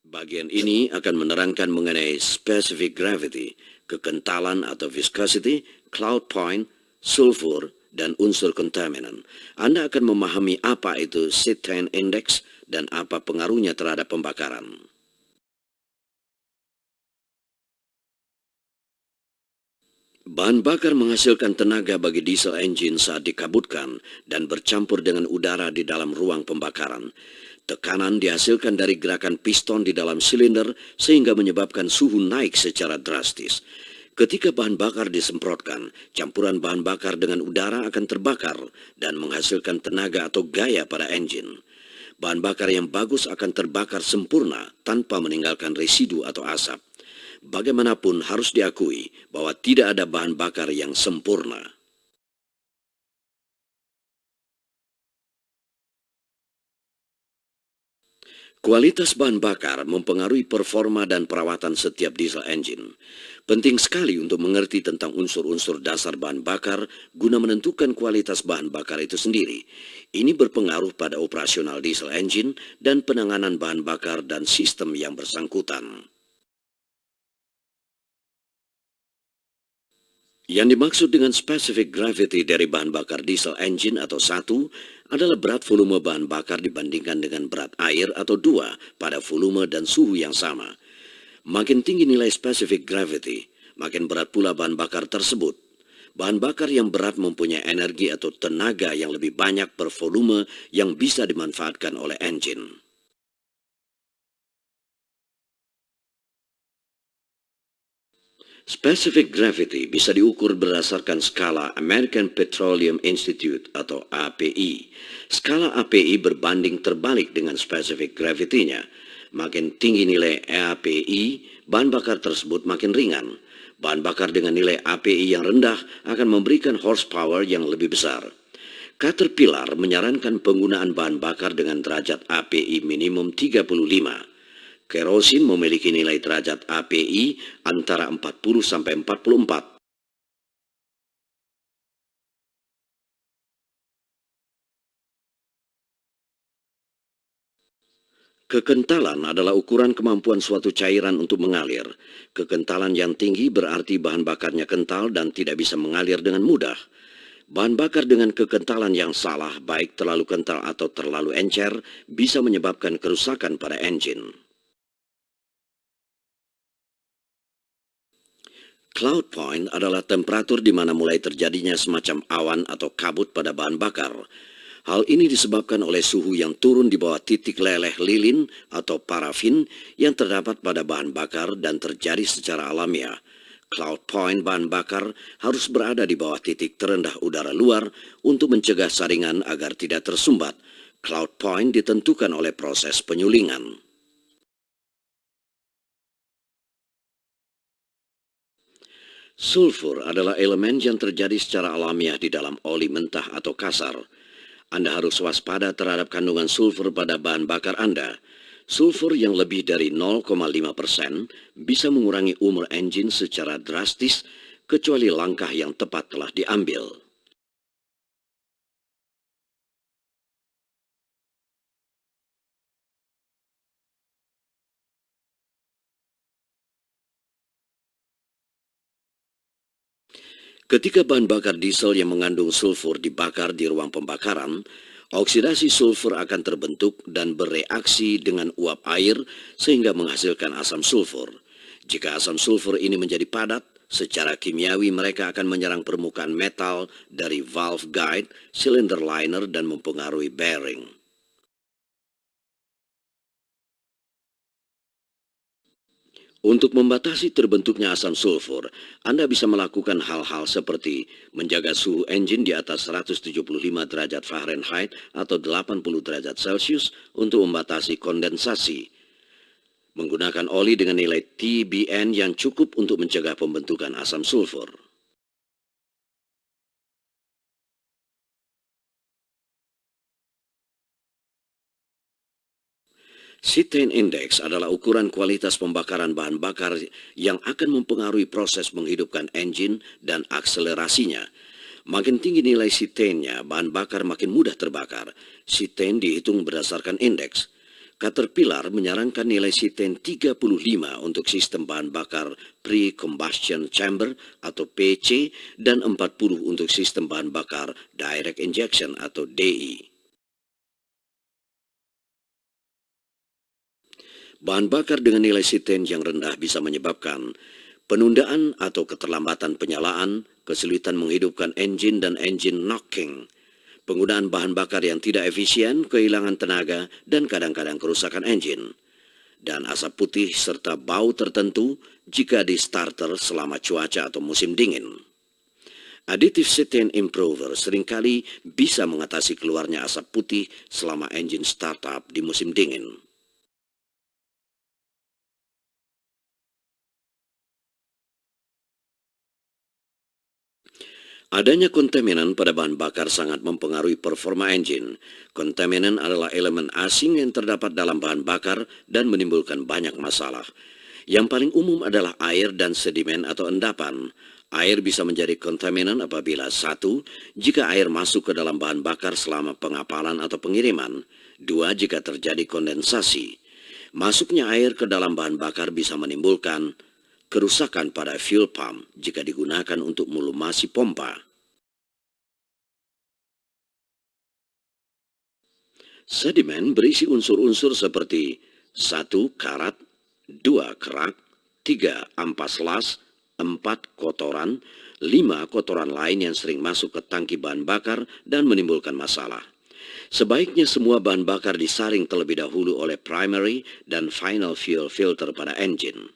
Bagian ini akan menerangkan mengenai specific gravity, kekentalan atau viscosity, cloud point, sulfur, dan unsur kontaminan. Anda akan memahami apa itu cetane index dan apa pengaruhnya terhadap pembakaran. Bahan bakar menghasilkan tenaga bagi diesel engine saat dikabutkan dan bercampur dengan udara di dalam ruang pembakaran. Tekanan dihasilkan dari gerakan piston di dalam silinder sehingga menyebabkan suhu naik secara drastis. Ketika bahan bakar disemprotkan, campuran bahan bakar dengan udara akan terbakar dan menghasilkan tenaga atau gaya pada engine. Bahan bakar yang bagus akan terbakar sempurna tanpa meninggalkan residu atau asap. Bagaimanapun harus diakui bahwa tidak ada bahan bakar yang sempurna. Kualitas bahan bakar mempengaruhi performa dan perawatan setiap diesel engine. Penting sekali untuk mengerti tentang unsur-unsur dasar bahan bakar guna menentukan kualitas bahan bakar itu sendiri. Ini berpengaruh pada operasional diesel engine dan penanganan bahan bakar dan sistem yang bersangkutan. Yang dimaksud dengan specific gravity dari bahan bakar diesel engine atau 1 adalah berat volume bahan bakar dibandingkan dengan berat air atau 2 pada volume dan suhu yang sama. Makin tinggi nilai specific gravity, makin berat pula bahan bakar tersebut. Bahan bakar yang berat mempunyai energi atau tenaga yang lebih banyak per volume yang bisa dimanfaatkan oleh engine. Specific gravity bisa diukur berdasarkan skala American Petroleum Institute atau API. Skala API berbanding terbalik dengan specific gravity-nya. Makin tinggi nilai API, bahan bakar tersebut makin ringan. Bahan bakar dengan nilai API yang rendah akan memberikan horsepower yang lebih besar. Caterpillar menyarankan penggunaan bahan bakar dengan derajat API minimum 35. Kerosin memiliki nilai derajat API antara 40 sampai 44. Kekentalan adalah ukuran kemampuan suatu cairan untuk mengalir. Kekentalan yang tinggi berarti bahan bakarnya kental dan tidak bisa mengalir dengan mudah. Bahan bakar dengan kekentalan yang salah, baik terlalu kental atau terlalu encer, bisa menyebabkan kerusakan pada engine. Cloud point adalah temperatur di mana mulai terjadinya semacam awan atau kabut pada bahan bakar. Hal ini disebabkan oleh suhu yang turun di bawah titik leleh lilin atau parafin yang terdapat pada bahan bakar dan terjadi secara alamiah. Cloud point bahan bakar harus berada di bawah titik terendah udara luar untuk mencegah saringan agar tidak tersumbat. Cloud point ditentukan oleh proses penyulingan. Sulfur adalah elemen yang terjadi secara alamiah di dalam oli mentah atau kasar. Anda harus waspada terhadap kandungan sulfur pada bahan bakar Anda. Sulfur yang lebih dari 0,5% bisa mengurangi umur engine secara drastis kecuali langkah yang tepat telah diambil. Ketika bahan bakar diesel yang mengandung sulfur dibakar di ruang pembakaran, oksidasi sulfur akan terbentuk dan bereaksi dengan uap air sehingga menghasilkan asam sulfur. Jika asam sulfur ini menjadi padat, secara kimiawi mereka akan menyerang permukaan metal dari valve guide, cylinder liner, dan mempengaruhi bearing. Untuk membatasi terbentuknya asam sulfur, Anda bisa melakukan hal-hal seperti menjaga suhu engine di atas 175 derajat Fahrenheit atau 80 derajat Celcius untuk membatasi kondensasi. Menggunakan oli dengan nilai TBN yang cukup untuk mencegah pembentukan asam sulfur. Cetane index adalah ukuran kualitas pembakaran bahan bakar yang akan mempengaruhi proses menghidupkan engine dan akselerasinya. Makin tinggi nilai cetane-nya, bahan bakar makin mudah terbakar. Cetane dihitung berdasarkan indeks. Caterpillar menyarankan nilai C10 35 untuk sistem bahan bakar pre-combustion chamber atau PC dan 40 untuk sistem bahan bakar direct injection atau DI. Bahan bakar dengan nilai C10 yang rendah bisa menyebabkan penundaan atau keterlambatan penyalaan, kesulitan menghidupkan engine dan engine knocking, penggunaan bahan bakar yang tidak efisien, kehilangan tenaga, dan kadang-kadang kerusakan engine. Dan asap putih serta bau tertentu jika di starter selama cuaca atau musim dingin. Additive C10 Improver seringkali bisa mengatasi keluarnya asap putih selama engine startup di musim dingin. Adanya kontaminan pada bahan bakar sangat mempengaruhi performa engine. Kontaminan adalah elemen asing yang terdapat dalam bahan bakar dan menimbulkan banyak masalah. Yang paling umum adalah air dan sedimen atau endapan. Air bisa menjadi kontaminan apabila 1. Jika air masuk ke dalam bahan bakar selama pengapalan atau pengiriman. 2. Jika terjadi kondensasi. Masuknya air ke dalam bahan bakar bisa menimbulkan kerusakan pada fuel pump jika digunakan untuk melumasi pompa. Sedimen berisi unsur-unsur seperti 1. Karat, 2. Kerak, 3. Ampas las, 4. Kotoran, 5. Kotoran lain yang sering masuk ke tangki bahan bakar dan menimbulkan masalah. Sebaiknya semua bahan bakar disaring terlebih dahulu oleh primary dan final fuel filter pada engine.